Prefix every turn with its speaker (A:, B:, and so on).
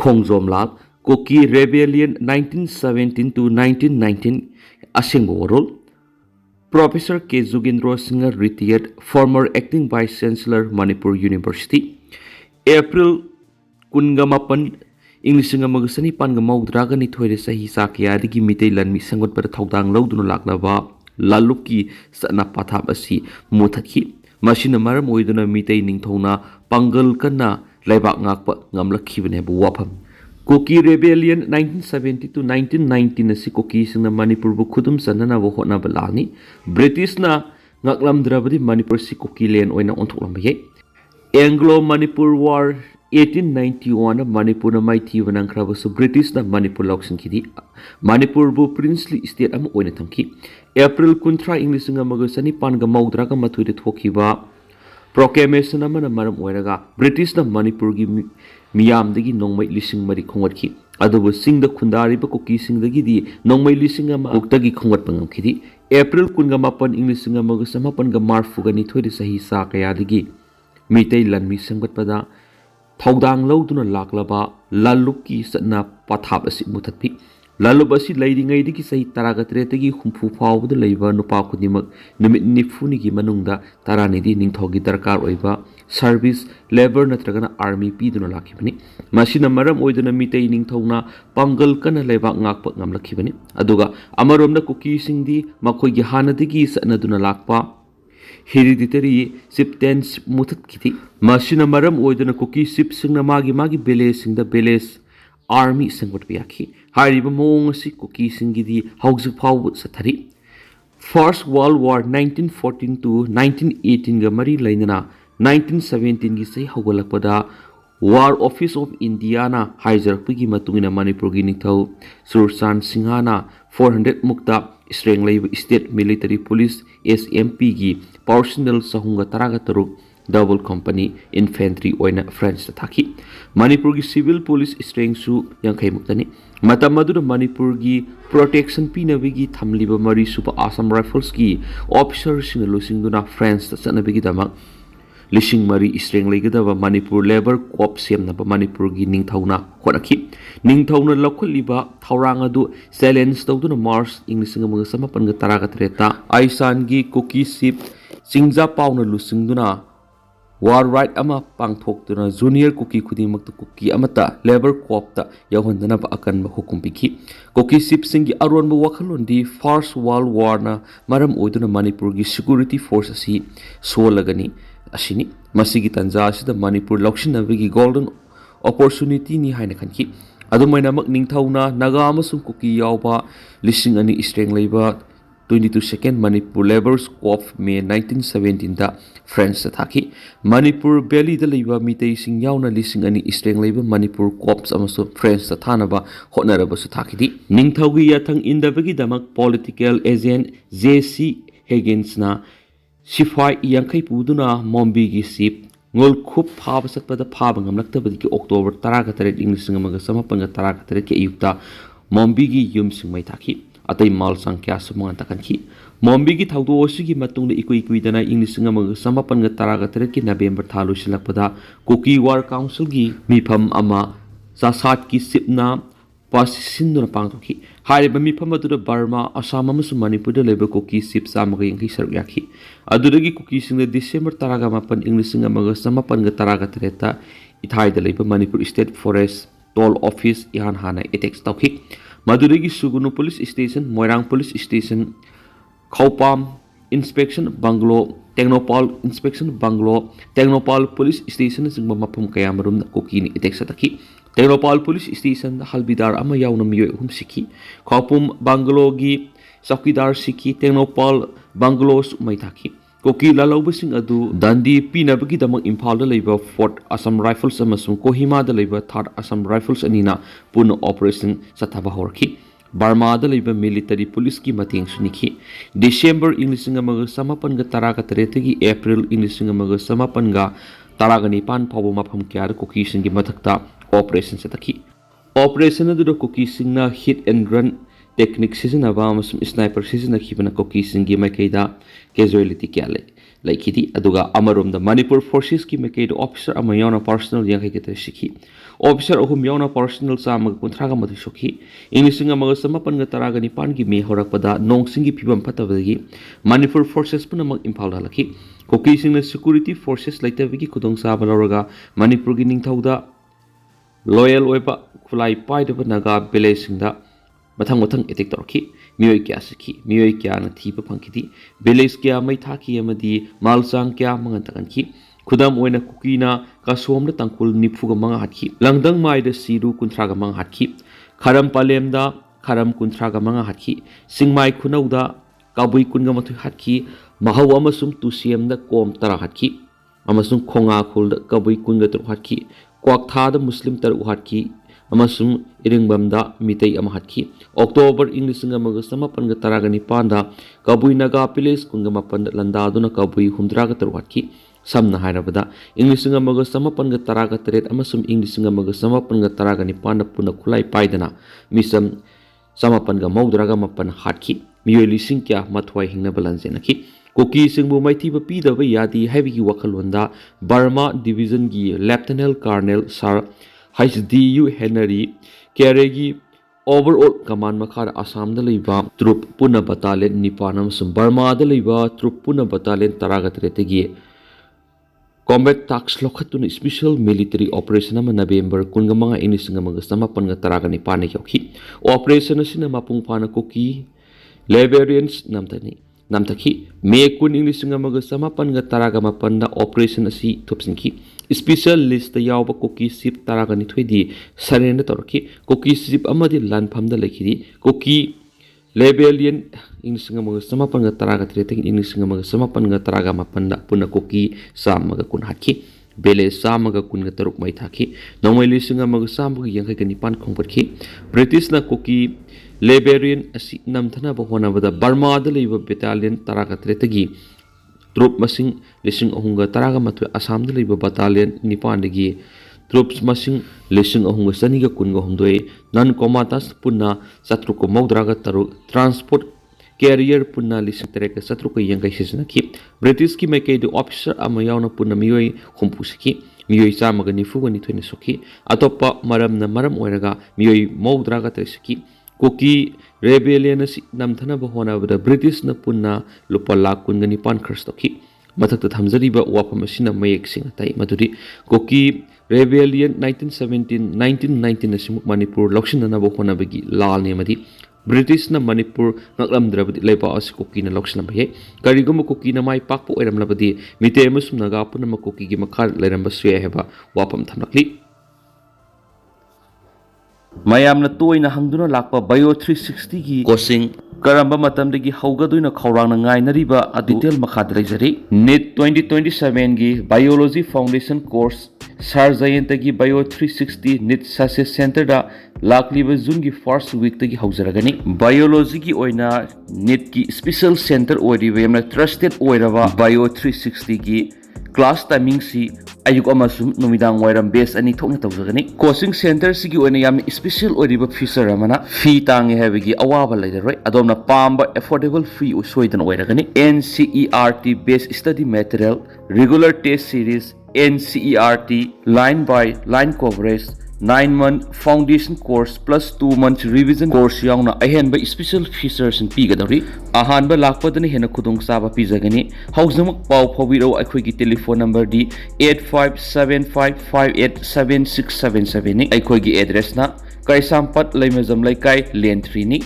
A: Khongjomlak, Kuki Rebellion 1917 to 1919, Asingbo Warol. Professor K. Jugindro Singh, retired, former acting Vice Chancellor, Manipur University. April Kungamapan, English Magasani Pangamau Dragon Itoy Sahi Sakia, the Meetei Lanmi Sangot per Togdang Lodun Laklava, Laluki, Sana Patabasi, Mutaki, Machine Maram Oiduna Meetei Ningtona, Pangal Kana, Lebak Nakpa, Gamla Kivenebu Wapam. Kuki Rebellion 1970 to 1919 si Kuki sing na Manipur bu khudum sanana wo hotna balani British na ngaklam drabadi Manipur si Kuki len oina onthoklam ye Anglo Manipur War 1891 Manipur na maithi wanang khrabu su British na Manipur loksin kidi Manipur bu princely state am oina thamki April kuntra English nga magasani panga maudra ka mathui de thokiba proclamation amana maram oiraga British na Manipur gi Miyam dagi nongmai lising mari khongwat ki adubu sing da khundari ba Kuki sing dagi di nongmai lising ama uktagi khongwat pangam khidi April kunga mapan English singa magus mapan ga marfu ga ni thoi sahi sa kaya dagi Meetei lanmi sangbat pada thaudang loduna laklaba laluki satna pathap asi muthatpi lalub asi leidingai digi sahi taragatre tagi humfu phawbda leiba nupa khunimak numit nifuni gi manungda tarani di ningthogi darkar oiba service labor natragana army piduna lakhibani masina maram oiduna Meetei ningthona pangal kana leba ngakpa ngamlakhibani aduga amaromna Kuki singdi makhoi gi hanadigi sanaduna lakpa hereditary chieftains muthat kiti masina maram oiduna Kuki chief singna magi village singda village army sangbat biakhi hariba mong si Kuki singidi hauzik phawbu sathari First World War 1914 to 1918 ga mari lainana 1917 gi sei hawalakpada War Office of India na haijarpigi matungina Manipur gi nithau Sursan Singhana 400 mukta streng lay state military police SMP gi personnel sahunga taraga taruk double company infantry oina French thaki Manipur gi civil police streng su yankai muktani matamadu Manipur gi protection pinabigi thamliba mari super Assam Rifles gi officers sing lusingduna French sanabigi damak Lishing Mari Streng Legadava Manipur Labor Corps Semnaba Manipur gi Ningthauna Honaki Ningthauna Lakuliba Taurangadu Silence Tawduna Mars English Nga Samapan Taraga Treta Aisan gi Kuki Sip Singja Pauna Lusingduna War Right Ama Pangthokduna Junior Kuki Kudimak Kuki Amata Labor Corps ta Yahondana Akan Hukumpiki Kuki Sip Singi Aron Wakalondi First World War na Maram Oiduna Manipur gi Security Force asi Solagani Ashini masigi tanja asida Manipur lauksinabagi golden opportunity ni haina khanki adumaina mak ningthauna Naga amasung Kuki yawba lising ani streng leiba 22nd Manipur Labor's Corps May 1917 da French thaki Manipur Valley da leiba Meetei sing yawna lising ani streng leiba Manipur Corps amaso French thanaba hotnaraba su thakidi ningthaugi yathang indabagi damak political agent JC Higgins na Sifai Yankai Puduna Mombigi Sip Ngol Kup Pab Sakpada Pabangam Laktabaki October Tarakatare English Singamaga Samapanga Tarakatare Yukta Mombigi Yum Sing Maitaki Atay Mal Sankya Sumantakanki Mombigi Taudo Osigi Matung the Equidana English Singamaga Samapanga Tarakatare November Talu Silakpada Kuki War Council Gi Mipam Ama Sasat Ki Sipna Pasinduna Pangtoki Hariba Mipamadu Burma Assam Manipur Labor Kuki Sip Samagi Saryaki Aduragi Kuki in the December Taragamapan English Singamaga Samapan Taraga Treta Itai the Labor Manipur State Forest Toll Office Ihan Hana Etex Tauki Maduragi Sugunu Police Station Moirang Police Station Kaupam Inspection Banglo Technopal Inspection Banglo Technopal Police Station Mapum Kayamarum Kuki Etex Ataki Technopal Police Station Halbidar ama yauna miyo siki Kaupum Bangalogi Sakidar Siki Technopal Bangalos Maitaki Kuki Lalobasing Adu Dandi Pinabagi Damang Impal the Labor Fort Assam Rifles Amasung Kohima the Labor Third Assam Rifles Anina Puno Operation Satabahorki Burma the Labor Military Police Ki Mating Suniki December English Singamaga Samapanga Taraka Teretagi April English Singamaga Samapanga Taragani Pan Pawuma Pamkiar Kuki Singi Matakta Operation Sataki Operation the Kuki Singna hit and run technique season of sniper season of Kibana Kuki Singi Makeda casualty Kale laikidi aduga amarom da Manipur forces ki mekay officer ama yauna personal yang kay kita shiki officer ahum yauna personal sa mag kontraga madu shokhi English nga mga samapan nga taraga ni pan gi me horak pada nong singi pibam patabagi Manipur forces puna mag impal halaki Kuki sing na security forces laitavigi Khudong sa balaroga Manipur gi ningthauda loyal oiba khulai pai da Naga village singda mathang attack torki miyoi kya sikhi miyoi kya na thipa phangkidi village kya mai thaki amadi malsang kya mangantakan ki khudam oina kuki na kasom na tangkul nifuga manga hatki langdang mai da siru kunthraga manga hatki kharam palem da kharam kunthraga manga hatki singmai khunauda kabui kunga mathu hatki mahau amasum tusiem da kom tara hatki amasum khonga khul da kabui kunga tru hatki kwak da muslim tar hatki amasum iringbam da mitei ama hatki October English nga maga samapan ga taraga ni panda kabui Naga village kunga mapan landa duna kabui humdraga tru hatki samna hairabada English nga maga samapan ga taraga teret amasum English nga maga samapan ga taraga ni panda puna khulai paidana misam samapan ga maudraga mapan hatki miyoi lising kya mathwai hingna balanjenaki Kuki singbu maiti ba pida ba yadi heavy wakalwanda Burma division gi Lieutenant Colonel Sir HDU Henry Keregi overall command makha Assam da leiba troop puna battalion nipanam sum Burma da leiba troop puna battalion taragat retegi combat task lokhatun special military operation ama November kunga mga inisinga mga samapan nga taraga ni panik yoki operation sina mapung pana Kuki Liberians namtaki me kun English nga mga samapan nga taraga mapanda operation asi tupsinki special list yawba Kuki ship taraga ni thwedi sarena torki Kuki ship amadi lanpham da lekidi Kuki Liberian English nga mga samapan nga taraga treting English nga mga samapan nga taraga mapanda puna Kuki sa mga kun haki bele sa mga kun nga taruk mai thaki nongmai lising nga mga sambu yang kay kanipan khongpatki British na Kuki Liberian asi namthana ba hona bada Burma da leiba battalion taraga tretagi troop masing lising ahunga taraga matu Assam da leiba battalion nipan dagi troops masing lising ahunga saniga kunga humdoi non combatants punna satru ko maudraga taru transport carrier punna lising tereka satru ko yang kai sisnaki British ki mai kai do officer ama yauna punna miyoi humpusiki miyoi samaga nifuga ni thwene soki atopa maram na maram oiraga miyoi maudraga tresiki Kuki rebellion asi namthana ba hona bada British na punna lupa lakh kunga ni pan khurstoki mathakta thamjari ba wapam asina mayek sing tai maduri Kuki rebellion 1917 1919 asimuk Manipur lokshin na ba hona bagi lal ne madi British na Manipur ngaklamdrabadi leiba asi Kuki na lokshin ba he karigum Kuki na mai pakpo eram labadi Meetei amasum Naga punna Kuki gi makha Leiramba suya heba wapam thamlakli mayamna toina hangduna lakpa bio 360 gi coaching karamba matamdagi haugaduina khawrangna ngainariba detail makhad leijari NET 2027 gi biology foundation course sarjayentagi bio 360 NET success center da lakliba june gi first week tagi haujaragani biology gi oina NET ki special center oiriba yamna trusted oiraba bio 360 gi class timing si ayuk amasum numidang wairam base ani thokna tawjagani coaching center sigi oina yam special oriba feature amana fee tangi habigi awaba leidaroi adomna pamba affordable fee usoidan oiragani NCERT based study material regular test series NCERT line by line coverage 9-month foundation course plus 2 months revision course yauna ahenba special features and pigadori ahanba lakpadani hena khudong saba pijagani hauzamak pau phobiro akhoi telephone number di 8575587677 ni akhoi gi address na Kaisampat Laimazam Laikai Lane 3 ni